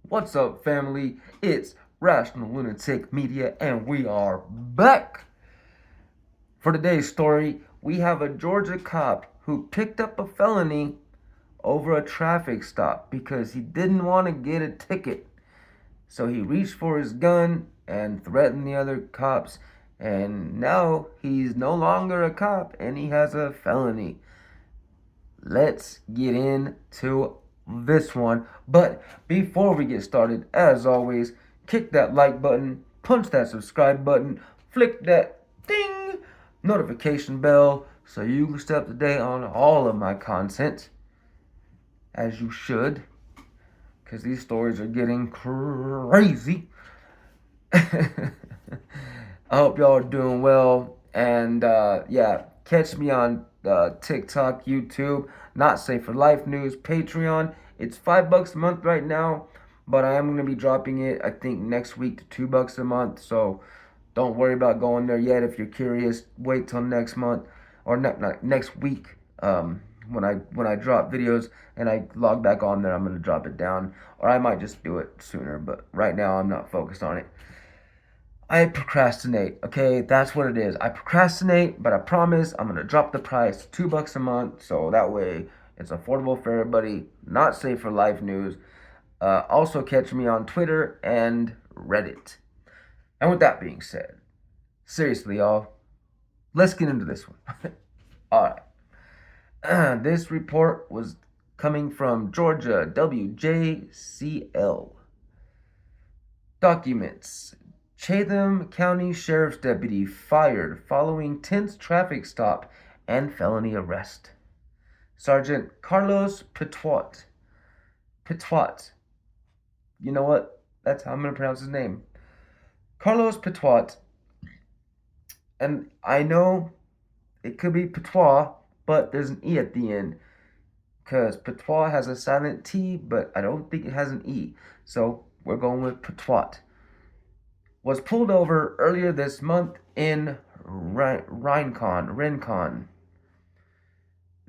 What's up, family? It's Rational Lunatic Media, and we are back. For today's story, we have a Georgia cop who picked up a felony over a traffic stop because he didn't want to get a ticket. So he reached for his gun and threatened the other cops, and now he's no longer a cop and he has a felony. Let's get into this one. But before we get started, as always, kick that like button, punch that subscribe button, flick that ding notification bell so you can stay up to date on all of my content, as you should, because these stories are getting crazy. I hope y'all are doing well, and yeah, catch me on TikTok, YouTube, Not Safe for Life News, Patreon. It's $5 a month right now, but I am gonna be dropping it, I think, next week to $2 a month. So don't worry about going there yet. If you're curious, wait till next month or not next week. When I drop videos and I log back on there, I'm gonna drop it down, or I might just do it sooner. But right now, I'm not focused on it. I procrastinate, okay? That's what it is. I procrastinate, but I promise I'm gonna drop the price $2 a month, so that way it's affordable for everybody. Not Safe for Life News. Also catch me on Twitter and Reddit. And with that being said, seriously, y'all, let's get into this one. All right. This report was coming from Georgia WJCL. Documents. Chatham County Sheriff's Deputy fired following tense traffic stop and felony arrest. Sergeant Carlos Petwat. Petwat. You know what? That's how I'm going to pronounce his name. Carlos Petwat. And I know it could be Patois, but there's an E at the end. Because Patois has a silent T, but I don't think it has an E. So we're going with Petwat. Was pulled over earlier this month in Rincon.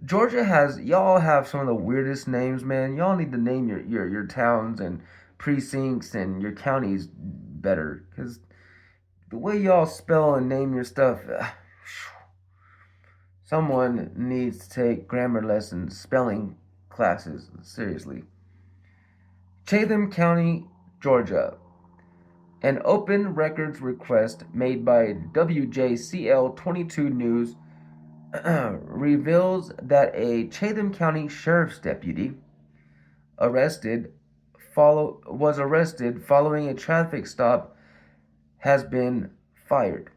Georgia y'all have some of the weirdest names, man. Y'all need to name your towns and precincts and your counties better. Because the way y'all spell and name your stuff, someone needs to take grammar lessons, spelling classes, seriously. Chatham County, Georgia. An open records request made by WJCL 22 News reveals that a Chatham County Sheriff's deputy was arrested following a traffic stop has been fired.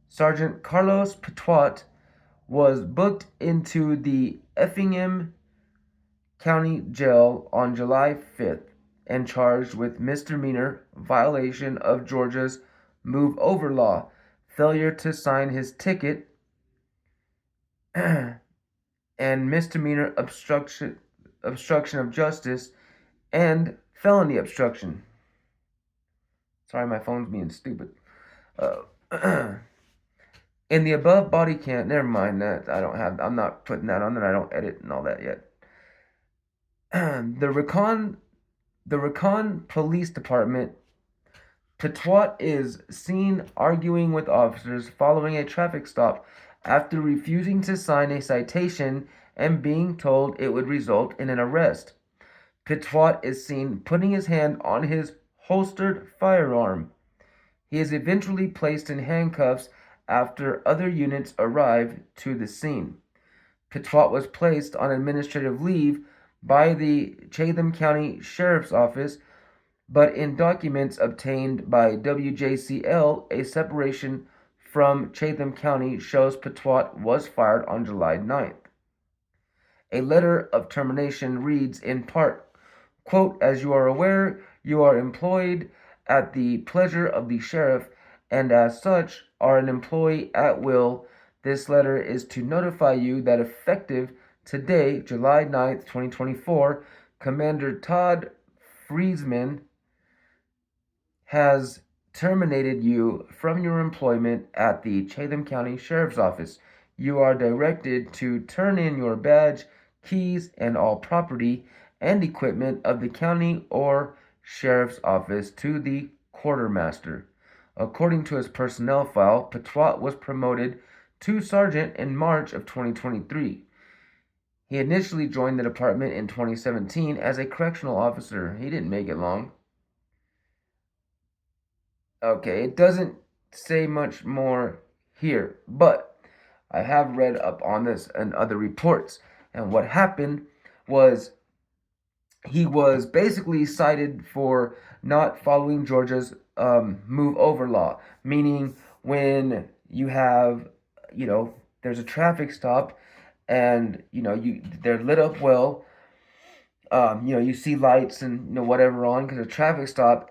Sergeant Carlos Petwat was booked into the Effingham County Jail on July 5th and charged with misdemeanor violation of Georgia's move over law, failure to sign his ticket, and misdemeanor obstruction of justice and felony obstruction. Sorry, my phone's being stupid. In the above body cam, never mind that. I'm not putting that on there. I don't edit and all that yet. The Recon Police Department. Petwat is seen arguing with officers following a traffic stop after refusing to sign a citation and being told it would result in an arrest. Petwat is seen putting his hand on his holstered firearm. He is eventually placed in handcuffs after other units arrive to the scene. Petwat was placed on administrative leave by the Chatham County Sheriff's Office, but in documents obtained by WJCL, a separation from Chatham County shows Petwat was fired on July 9th. A letter of termination reads in part, quote, "As you are aware, you are employed at the pleasure of the sheriff, and as such are an employee at will. This letter is to notify you that effective today, July 9th, 2024, Commander Todd Friesman has terminated you from your employment at the Chatham County Sheriff's Office. You are directed to turn in your badge, keys, and all property, and equipment of the county or sheriff's office to the quartermaster. According to his personnel file, Patois was promoted to sergeant in March of 2023. He initially joined the department in 2017 as a correctional officer. He didn't make it long. Okay, it doesn't say much more here, but I have read up on this and other reports. And what happened was he was basically cited for not following Georgia's move over law, meaning when you have, there's a traffic stop and, they're lit up well, you see lights and, whatever on because a traffic stop,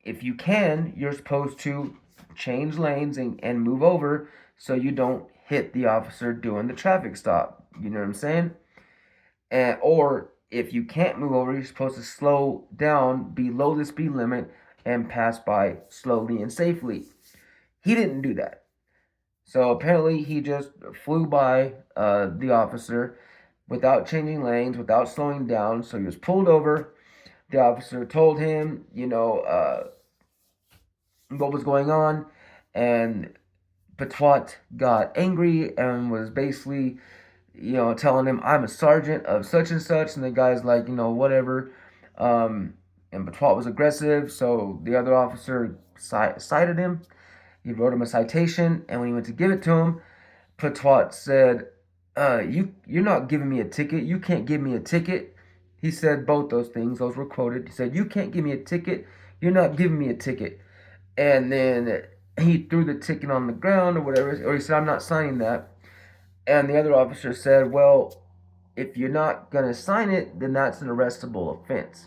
if you can, you're supposed to change lanes and move over so you don't hit the officer doing the traffic stop. You know what I'm saying? Or if you can't move over, you're supposed to slow down below the speed limit and pass by slowly and safely. He didn't do that. So apparently he just flew by the officer without changing lanes, without slowing down. So he was pulled over. The officer told him, what was going on. And Patois got angry and was basically, telling him, I'm a sergeant of such and such. And the guy's like, whatever. And Patois was aggressive. So the other officer cited him. He wrote him a citation. And when he went to give it to him, Patois said, you're not giving me a ticket. You can't give me a ticket. He said both those things. Those were quoted. He said, you can't give me a ticket. You're not giving me a ticket. And then he threw the ticket on the ground or whatever. Or he said, I'm not signing that. And the other officer said, well, if you're not going to sign it, then that's an arrestable offense.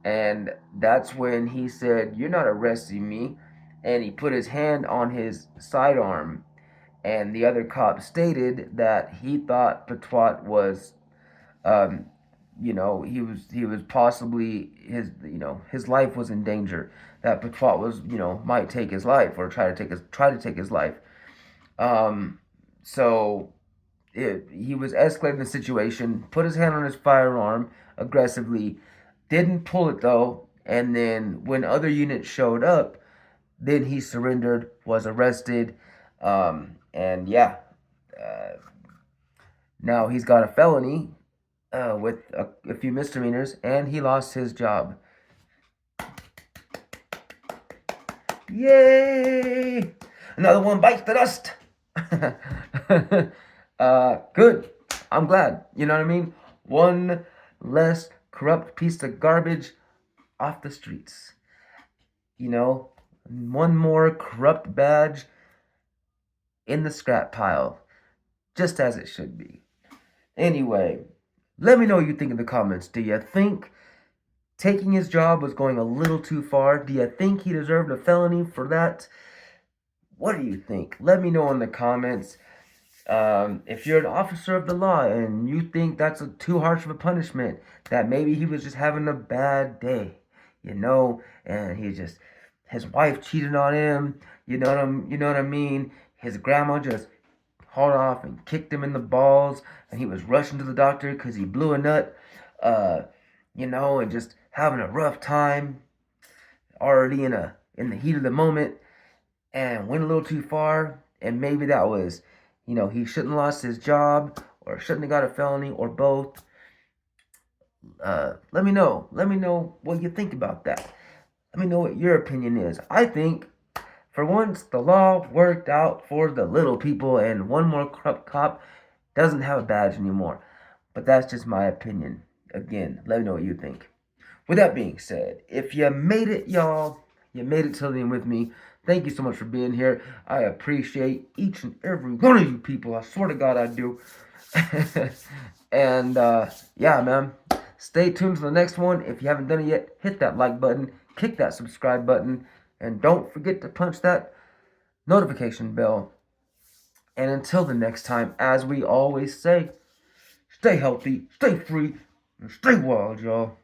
And that's when he said, you're not arresting me. And he put his hand on his sidearm. And the other cop stated that he thought Patois was, he was possibly his life was in danger. That Patois was, might take his life or try to take his life. So he was escalating the situation, put his hand on his firearm aggressively, didn't pull it though, and then when other units showed up, then he surrendered, was arrested, and yeah, now he's got a felony with a few misdemeanors, and he lost his job. Yay! Another one bites the dust. Good. I'm glad. You know what I mean? One less corrupt piece of garbage off the streets. One more corrupt badge in the scrap pile. Just as it should be. Anyway, let me know what you think in the comments. Do you think taking his job was going a little too far? Do you think he deserved a felony for that? What do you think? Let me know in the comments. If you're an officer of the law and you think that's too harsh of a punishment, that maybe he was just having a bad day, and his wife cheated on him, you know what I mean? His grandma just hauled off and kicked him in the balls, and he was rushing to the doctor because he blew a nut, and just having a rough time, already in the heat of the moment, and went a little too far, and maybe that was, he shouldn't have lost his job, or shouldn't have got a felony, or both. Let me know. Let me know what you think about that. Let me know what your opinion is. I think, for once, the law worked out for the little people, and one more corrupt cop doesn't have a badge anymore. But that's just my opinion. Again, let me know what you think. With that being said, if you made it, y'all, you made it till the end with me. Thank you so much for being here. I appreciate each and every one of you people. I swear to God I do. And, yeah, man. Stay tuned for the next one. If you haven't done it yet, hit that like button. Kick that subscribe button. And don't forget to punch that notification bell. And until the next time, as we always say, stay healthy, stay free, and stay wild, y'all.